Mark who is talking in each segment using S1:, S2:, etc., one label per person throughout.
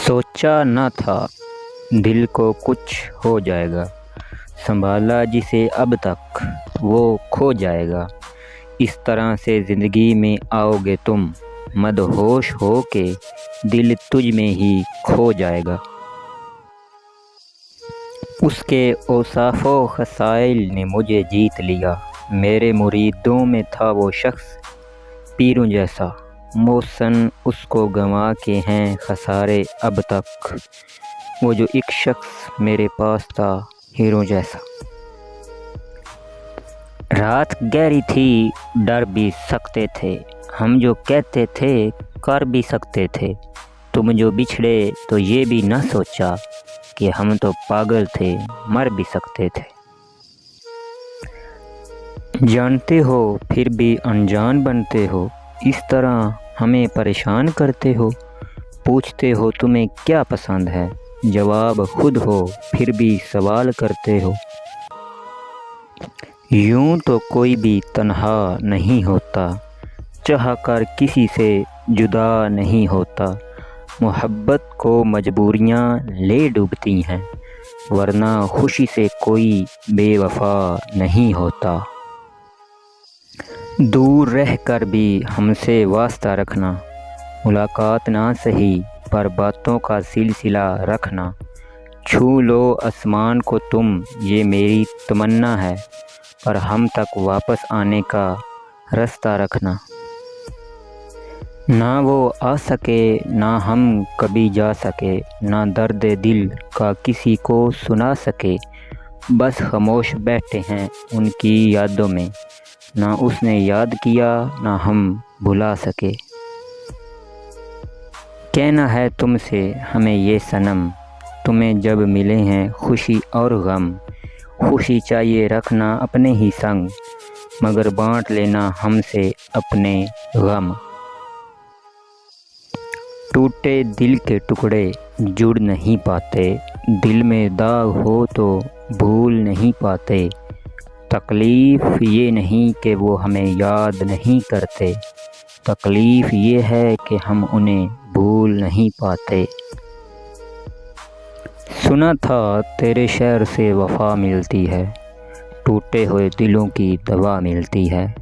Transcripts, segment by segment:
S1: सोचा न था दिल को कुछ हो जाएगा, संभाला जिसे अब तक वो खो जाएगा। इस तरह से ज़िंदगी में आओगे तुम, मदहोश हो के दिल तुझ में ही खो जाएगा। उसके औसाफ़ो खसाइल ने मुझे जीत लिया, मेरे मुरीदों में था वो शख्स पीरों जैसा। मोहसन उसको गंवा के हैं खसारे अब तक, वो जो एक शख्स मेरे पास था हीरो जैसा। रात गहरी थी, डर भी सकते थे, हम जो कहते थे कर भी सकते थे। तुम जो बिछड़े तो ये भी न सोचा कि हम तो पागल थे, मर भी सकते थे। जानते हो फिर भी अनजान बनते हो, इस तरह हमें परेशान करते हो। पूछते हो तुम्हें क्या पसंद है, जवाब खुद हो फिर भी सवाल करते हो। यूं तो कोई भी तन्हा नहीं होता, चाह कर किसी से जुदा नहीं होता। मोहब्बत को मजबूरियां ले डूबती हैं, वरना खुशी से कोई बेवफा नहीं होता। दूर रह कर भी हमसे वास्ता रखना, मुलाकात ना सही पर बातों का सिलसिला रखना। छू लो आसमान को तुम, ये मेरी तमन्ना है, पर हम तक वापस आने का रास्ता रखना। ना वो आ सके ना हम कभी जा सके, ना दर्द दिल का किसी को सुना सके। बस खामोश बैठे हैं उनकी यादों में, ना उसने याद किया ना हम भुला सके। कहना है तुमसे हमें ये सनम, तुम्हें जब मिले हैं खुशी और गम। खुशी चाहिए रखना अपने ही संग, मगर बांट लेना हमसे अपने गम। टूटे दिल के टुकड़े जुड़ नहीं पाते, दिल में दाग हो तो भूल नहीं पाते। तकलीफ़ ये नहीं कि वो हमें याद नहीं करते, तकलीफ़ ये है कि हम उन्हें भूल नहीं पाते। सुना था तेरे शहर से वफ़ा मिलती है, टूटे हुए दिलों की दवा मिलती है।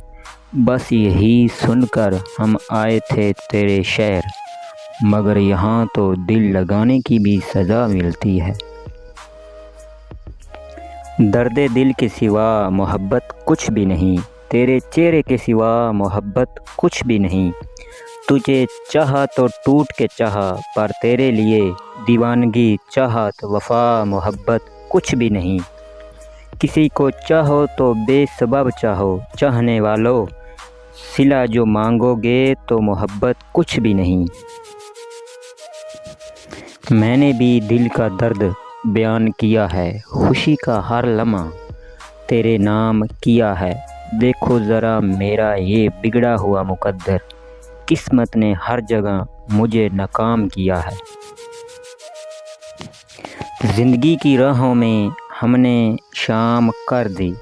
S1: बस यही सुनकर हम आए थे तेरे शहर, मगर यहाँ तो दिल लगाने की भी सज़ा मिलती है। दर्द दिल के सिवा मोहब्बत कुछ भी नहीं, तेरे चेहरे के सिवा मोहब्बत कुछ भी नहीं। तुझे चाहा तो टूट के चाहा, पर तेरे लिए दीवानगी चाहत वफ़ा मोहब्बत कुछ भी नहीं। किसी को चाहो तो बेसबब चाहो, चाहने वालों सिला जो मांगोगे तो मोहब्बत कुछ भी नहीं। मैंने भी दिल का दर्द बयान किया है, खुशी का हर लम्हा तेरे नाम किया है। देखो ज़रा मेरा ये बिगड़ा हुआ मुकद्दर, किस्मत ने हर जगह मुझे नाकाम किया है। ज़िंदगी की राहों में हमने शाम कर दी,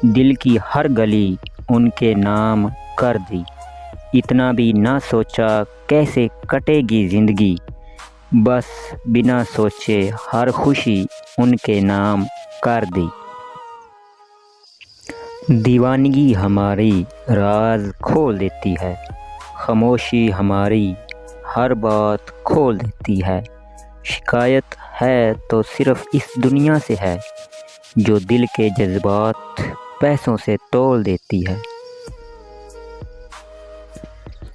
S1: दिल की हर गली उनके नाम कर दी। इतना भी ना सोचा कैसे कटेगी ज़िंदगी, बस बिना सोचे हर खुशी उनके नाम कर दी। दीवानगी हमारी राज खोल देती है, खामोशी हमारी हर बात खोल देती है। शिकायत है तो सिर्फ़ इस दुनिया से है, जो दिल के जज्बात पैसों से तोल देती है।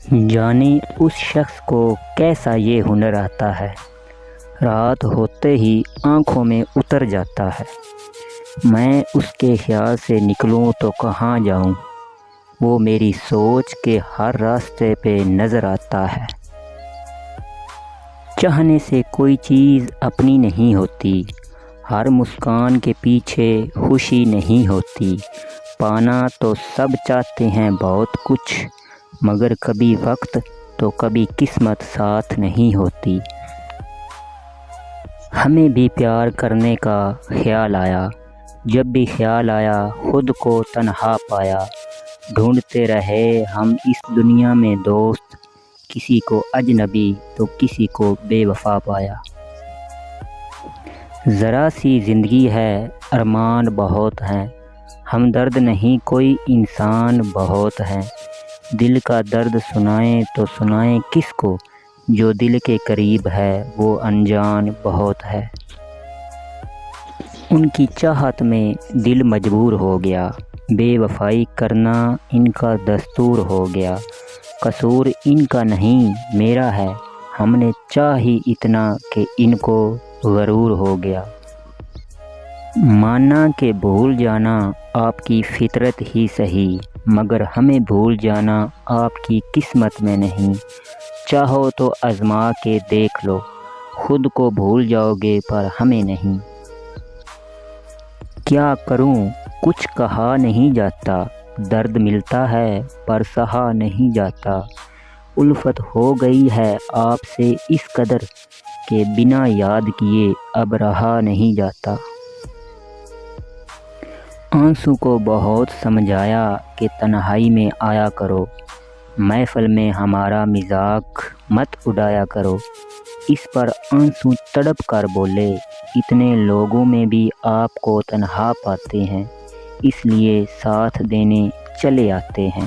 S1: जाने उस शख्स को कैसा ये हुनर आता है, रात होते ही आँखों में उतर जाता है। मैं उसके ख्याल से निकलूं तो कहाँ जाऊं, वो मेरी सोच के हर रास्ते पे नज़र आता है। चाहने से कोई चीज़ अपनी नहीं होती, हर मुस्कान के पीछे खुशी नहीं होती। पाना तो सब चाहते हैं बहुत कुछ, मगर कभी वक्त तो कभी किस्मत साथ नहीं होती। हमें भी प्यार करने का ख्याल आया, जब भी ख्याल आया खुद को तन्हा पाया। ढूंढते रहे हम इस दुनिया में दोस्त, کسی کو اجنبی تو کسی کو بے وفا پایا۔ ذرا سی زندگی ہے ارمان بہت ہیں، ہمدرد نہیں کوئی انسان بہت ہیں، دل کا درد سنائیں تو سنائیں کس کو، جو دل کے قریب ہے وہ انجان بہت ہے۔ ان کی چاہت میں دل مجبور ہو گیا، بے وفائی کرنا ان کا دستور ہو گیا، قصور ان کا نہیں میرا ہے، ہم نے چاہ ہی اتنا کہ ان کو غرور ہو گیا۔ مانا کہ بھول جانا آپ کی فطرت ہی سہی، مگر ہمیں بھول جانا آپ کی قسمت میں نہیں، چاہو تو آزما کے دیکھ لو، خود کو بھول جاؤ گے پر ہمیں نہیں۔ کیا کروں کچھ کہا نہیں جاتا، درد ملتا ہے پر سہا نہیں جاتا، الفت ہو گئی ہے آپ سے اس قدر کہ بنا یاد کیے اب رہا نہیں جاتا۔ آنسو کو بہت سمجھایا کہ تنہائی میں آیا کرو، محفل میں ہمارا مذاق مت اڑایا کرو، اس پر آنسو تڑپ کر بولے اتنے لوگوں میں بھی آپ کو تنہا پاتے ہیں، اس لیے ساتھ دینے چلے آتے ہیں۔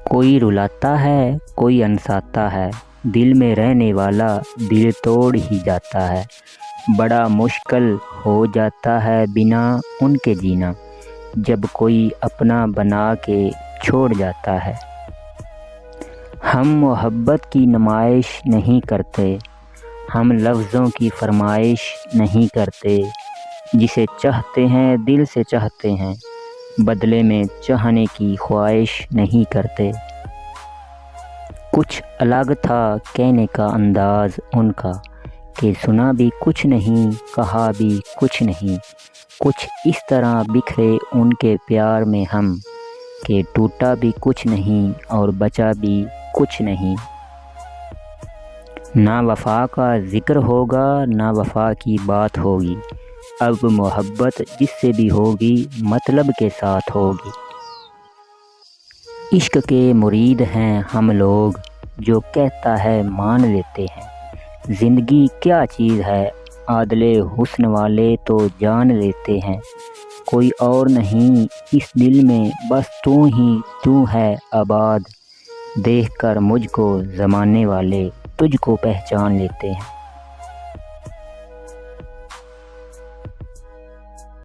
S1: کوئی رلاتا ہے کوئی ہنساتا ہے، دل میں رہنے والا دل توڑ ہی جاتا ہے، بڑا مشکل ہو جاتا ہے بنا ان کے جینا، جب کوئی اپنا بنا کے چھوڑ جاتا ہے۔ ہم محبت کی نمائش نہیں کرتے، ہم لفظوں کی فرمائش نہیں کرتے، جسے چاہتے ہیں دل سے چاہتے ہیں، بدلے میں چاہنے کی خواہش نہیں کرتے۔ کچھ الگ تھا کہنے کا انداز ان کا، کہ سنا بھی کچھ نہیں کہا بھی کچھ نہیں، کچھ اس طرح بکھرے ان کے پیار میں ہم، کہ ٹوٹا بھی کچھ نہیں اور بچا بھی کچھ نہیں۔ نہ وفا کا ذکر ہوگا نہ وفا کی بات ہوگی، اب محبت جس سے بھی ہوگی مطلب کے ساتھ ہوگی۔ عشق کے مرید ہیں ہم لوگ، جو کہتا ہے مان لیتے ہیں، زندگی کیا چیز ہے عادل حسن والے تو جان لیتے ہیں، کوئی اور نہیں اس دل میں بس تو ہے آباد، دیکھ کر مجھ کو زمانے والے تجھ کو پہچان لیتے ہیں۔